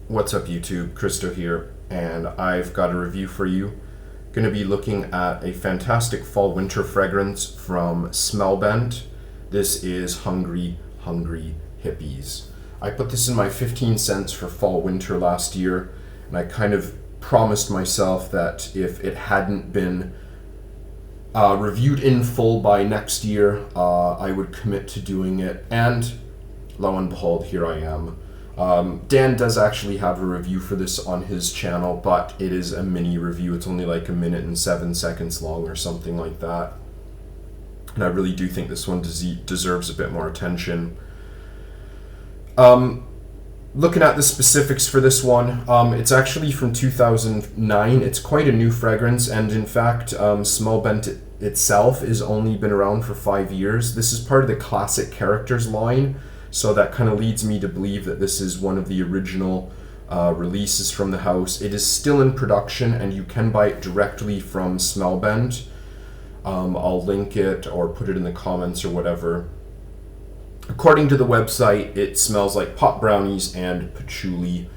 What's up YouTube, Kristo here, and I've got a review for you. Going to be looking at a fantastic fall-winter fragrance from Smellbent. This is Hungry Hippies. I put this in my 15 cents for fall-winter last year, and I kind of promised myself that if it hadn't been reviewed in full by next year, I would commit to doing it, and lo and behold, here I am. Dan does actually have a review for this on his channel, but it is a mini review. It's only like 1 minute and 7 seconds long or something like that. And I really do think this one deserves a bit more attention. Looking at the specifics for this one, it's actually from 2009. It's quite a new fragrance, and in fact, Smellbent itself has only been around for 5 years. This is part of the Classic Characters line. So that kind of leads me to believe that this is one of the original releases from the house. It is still in production, and you can buy it directly from Smellbent. I'll link it or put it in the comments or whatever. According to the website, it smells like pot brownies and patchouli.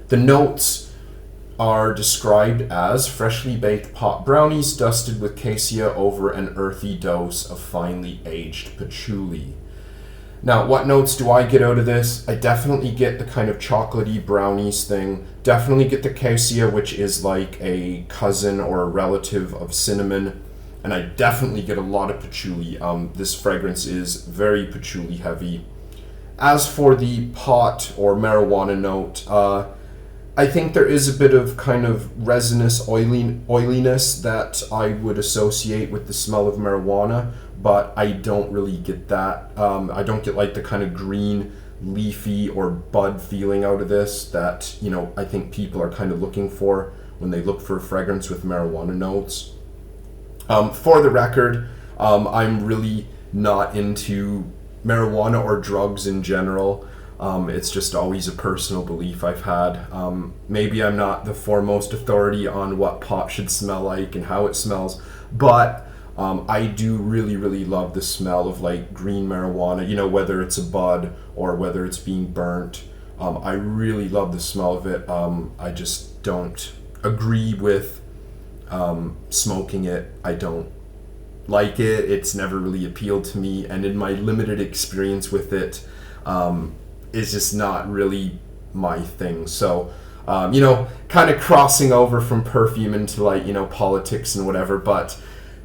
The notes are described as freshly baked pot brownies dusted with cassia over an earthy dose of finely aged patchouli. Now, what notes do I get out of this? I definitely get the kind of chocolatey brownies thing. Definitely get the cassia, which is like a cousin or a relative of cinnamon. And I definitely get a lot of patchouli. This fragrance is very patchouli heavy. As for the pot or marijuana note, I think there is a bit of kind of resinous oiliness that I would associate with the smell of marijuana, but I don't really get that. I don't get like the kind of green, leafy or bud feeling out of this that, I think people are kind of looking for when they look for a fragrance with marijuana notes. For the record, I'm really not into marijuana or drugs in general. It's just always a personal belief I've had. Maybe I'm not the foremost authority on what pot should smell like and how it smells, but I do really love the smell of like green marijuana, whether it's a bud or whether it's being burnt. I really love the smell of it. I just don't agree with smoking it. I don't like it. It's never really appealed to me, and in my limited experience with it, it's just not really my thing. So, kind of crossing over from perfume into like, politics and whatever, but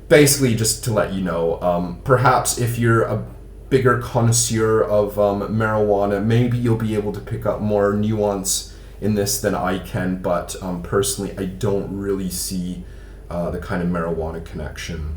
basically just to let you know, perhaps if you're a bigger connoisseur of marijuana, maybe you'll be able to pick up more nuance in this than I can, but personally, I don't really see the kind of marijuana connection.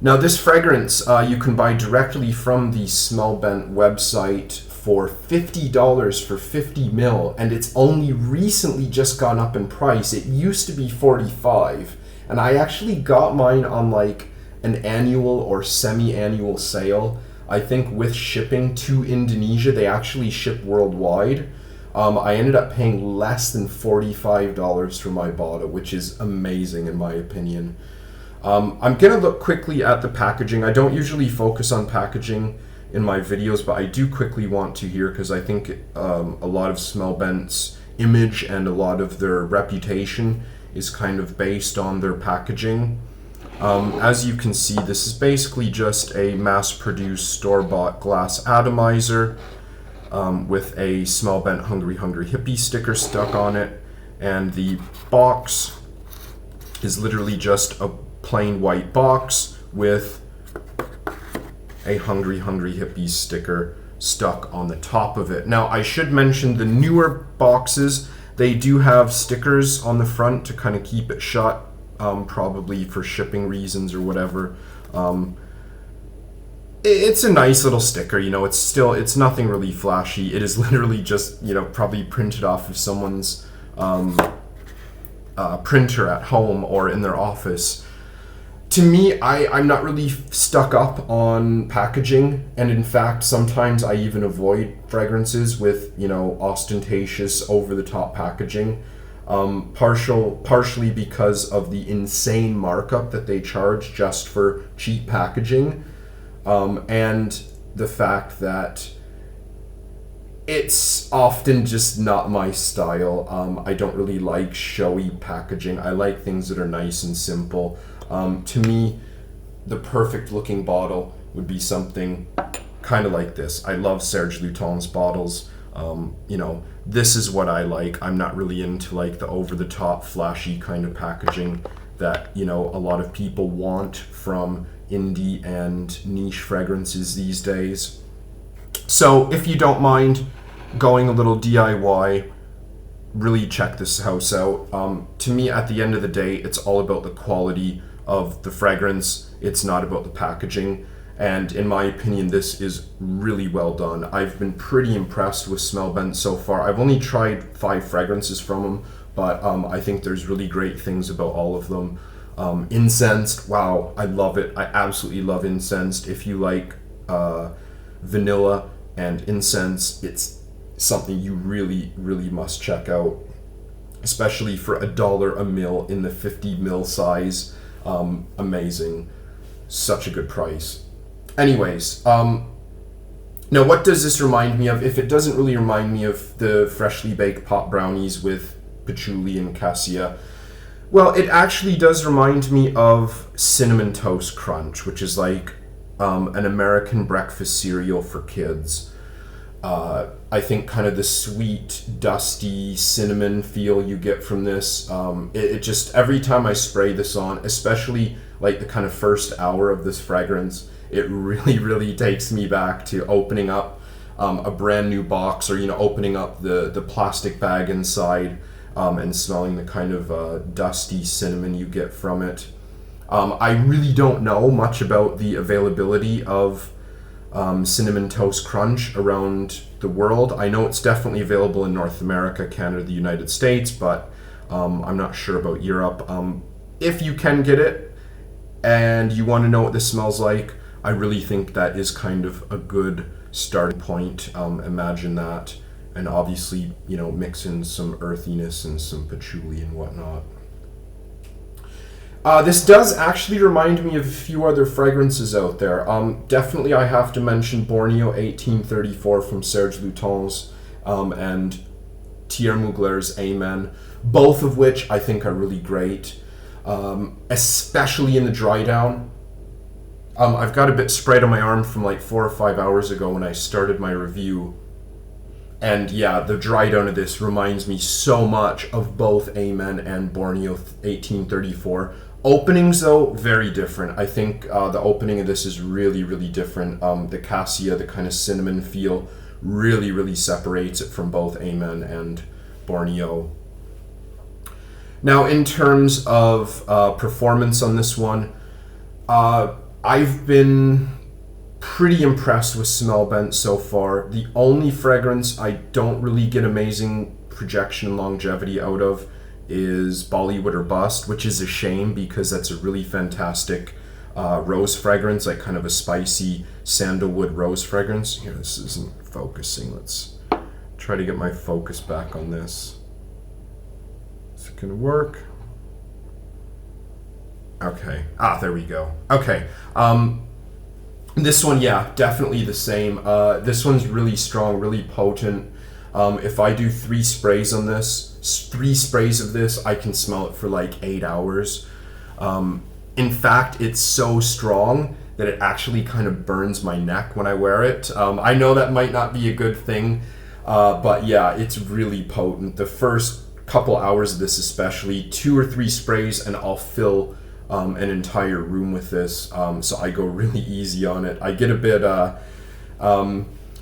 Now, this fragrance you can buy directly from the Smellbent website for $50 for 50 ml, and it's only recently just gone up in price. It used to be $45, and I actually got mine on like an annual or semi-annual sale. I think with shipping to Indonesia, they actually ship worldwide. I ended up paying less than $45 for my bottle, which is amazing in my opinion. I'm going to look quickly at the packaging. I don't usually focus on packaging in my videos, but I do quickly want to here because I think a lot of Smellbent's image and a lot of their reputation is kind of based on their packaging. As you can see, this is basically just a mass-produced store-bought glass atomizer with a Smellbent Hungry Hippie sticker stuck on it, and the box is literally just a plain white box with a Hungry Hippies sticker stuck on the top of it. Now, I should mention the newer boxes, they do have stickers on the front to kind of keep it shut, probably for shipping reasons or whatever. It's a nice little sticker, it's nothing really flashy. It is literally just, probably printed off of someone's printer at home or in their office. To me, I'm not really stuck up on packaging, and in fact, sometimes I even avoid fragrances with, ostentatious, over-the-top packaging, partially because of the insane markup that they charge just for cheap packaging, and the fact that It's often just not my style. I don't really like showy packaging. I like things that are nice and simple. To me, the perfect looking bottle would be something kind of like this. I love Serge Lutens bottles. This is what I like. I'm not really into like the over the top flashy kind of packaging that, a lot of people want from indie and niche fragrances these days. So if you don't mind going a little DIY, really check this house out. To me, at the end of the day, it's all about the quality of the fragrance. It's not about the packaging. And in my opinion, this is really well done. I've been pretty impressed with Smellbent so far. I've only tried 5 fragrances from them, but I think there's really great things about all of them. Incensed, wow, I love it. I absolutely love Incensed. If you like vanilla and incense, it's something you really, really must check out, especially for $1 a mil in the 50 mil size. Amazing. Such a good price. Anyways, now what does this remind me of? If it doesn't really remind me of the freshly baked pot brownies with patchouli and cassia, well, it actually does remind me of Cinnamon Toast Crunch, which is like an American breakfast cereal for kids. I think kind of the sweet, dusty cinnamon feel you get from this. It just, every time I spray this on, especially like the kind of first hour of this fragrance, it really, really takes me back to opening up a brand new box, or, opening up the plastic bag inside and smelling the kind of dusty cinnamon you get from it. I really don't know much about the availability of Cinnamon Toast Crunch around the world. I know it's definitely available in North America, Canada, the United States, but I'm not sure about Europe. If you can get it and you want to know what this smells like, I really think that is kind of a good starting point. Imagine that, and obviously, mix in some earthiness and some patchouli and whatnot. This does actually remind me of a few other fragrances out there. Definitely I have to mention Borneo 1834 from Serge Lutens and Thierry Mugler's Amen, both of which I think are really great, especially in the dry down. I've got a bit sprayed on my arm from like 4 or 5 hours ago when I started my review. And yeah, the dry down of this reminds me so much of both Amen and Borneo 1834. Openings, though, very different. I think the opening of this is really, really different. The cassia, the kind of cinnamon feel, really, really separates it from both Amen and Borneo. Now, in terms of performance on this one, I've been pretty impressed with Smellbent so far. The only fragrance I don't really get amazing projection and longevity out of is Bollywood or Bust, which is a shame because that's a really fantastic rose fragrance, like kind of a spicy sandalwood rose fragrance. Here, this isn't focusing. Let's try to get my focus back on this. Is it gonna work? Okay. There we go. Okay. This one, yeah, definitely the same. This one's really strong, really potent. If I do 3 sprays on this, 3 sprays of this, I can smell it for like 8 hours. In fact, it's so strong that it actually kind of burns my neck when I wear it. I know that might not be a good thing, but yeah, it's really potent. The first couple hours of this especially, 2 or 3 sprays and I'll fill an entire room with this, so I go really easy on it. I get a bit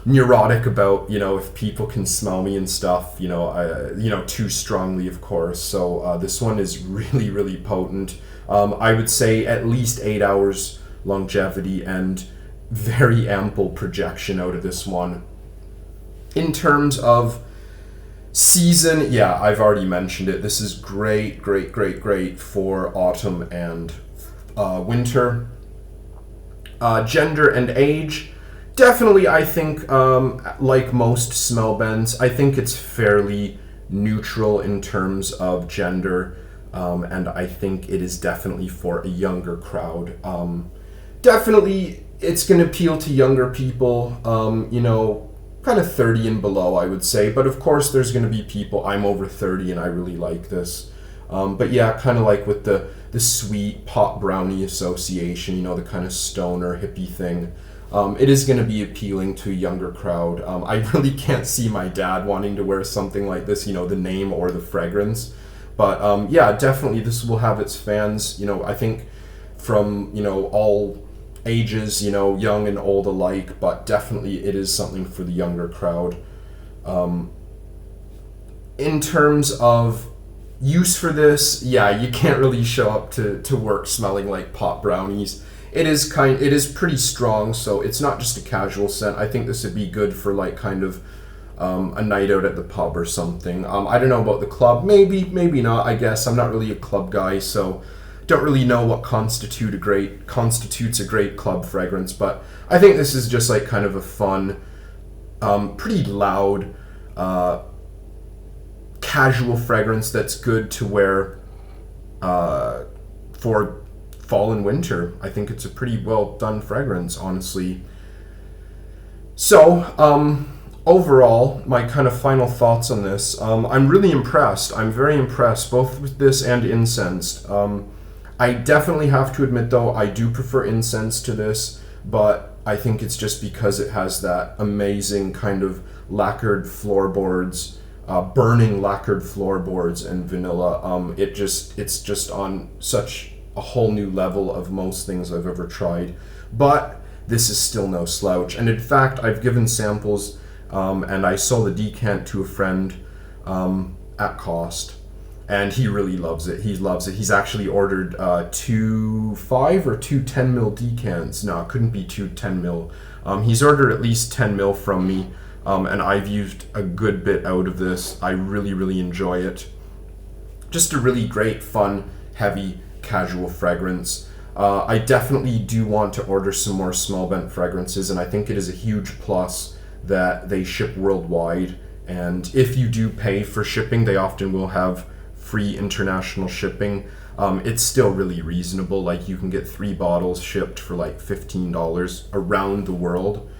neurotic about, if people can smell me and stuff, too strongly, of course. So this one is really, really potent. I would say at least 8 hours longevity and very ample projection out of this one. In terms of season, yeah, I've already mentioned it. This is great, great, great, great for autumn and winter. Gender and age, definitely, I think, like most Smellbents, I think it's fairly neutral in terms of gender, and I think it is definitely for a younger crowd. Definitely, it's going to appeal to younger people, kind of 30 and below, I would say. But of course, there's going to be people, I'm over 30 and I really like this. But yeah, kind of like with the sweet pot brownie association, you know, the kind of stoner hippie thing. It is going to be appealing to a younger crowd. I really can't see my dad wanting to wear something like this, you know, the name or the fragrance. But yeah, definitely this will have its fans, you know, I think from, you know, all ages, you know, young and old alike, but definitely it is something for the younger crowd. In terms of use for this, yeah, you can't really show up to work smelling like pot brownies. It is pretty strong, so it's not just a casual scent. I think this would be good for like kind of a night out at the pub or something. I don't know about the club, maybe not. I guess I'm not really a club guy, so don't really know what constitutes a great club fragrance. But I think this is just like kind of a fun, pretty loud, casual fragrance that's good to wear for fall and winter. I think it's a pretty well done fragrance, honestly. So, overall, my kind of final thoughts on this, I'm really impressed. I'm very impressed, both with this and incense. I definitely have to admit, though, I do prefer incense to this, but I think it's just because it has that amazing kind of lacquered floorboards, burning lacquered floorboards and vanilla. It's just on such a whole new level of most things I've ever tried. But this is still no slouch. And in fact, I've given samples, and I sold a decant to a friend at cost. And he really loves it. He loves it. He's actually ordered 2 5 or 2 10 mil decants. No, it couldn't be 2 10 mil. He's ordered at least 10 mil from me, and I've used a good bit out of this. I really, really enjoy it. Just a really great, fun, heavy, casual fragrance. I definitely do want to order some more small bent fragrances, and I think it is a huge plus that they ship worldwide. And if you do pay for shipping, they often will have free international shipping. It's still really reasonable. Like, you can get 3 bottles shipped for like $15 around the world.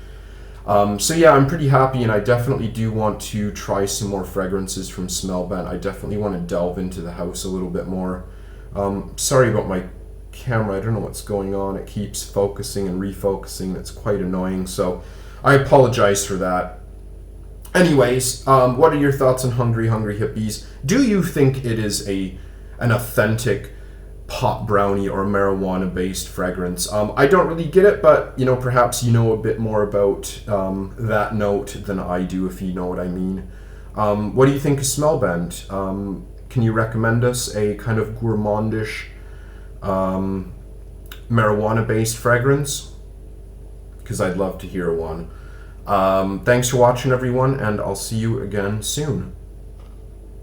So yeah, I'm pretty happy, and I definitely do want to try some more fragrances from Smellbent. I definitely want to delve into the house a little bit more. Sorry about my camera. I don't know what's going on. It keeps focusing and refocusing. That's quite annoying, so I apologize for that. Anyways, what are your thoughts on Hungry Hippies? Do you think it is an authentic pot brownie or marijuana-based fragrance? I don't really get it, but you know, perhaps you know a bit more about that note than I do, if you know what I mean. What do you think of Smellbent? Can you recommend us a kind of gourmandish marijuana-based fragrance? Because I'd love to hear one. Thanks for watching, everyone, and I'll see you again soon.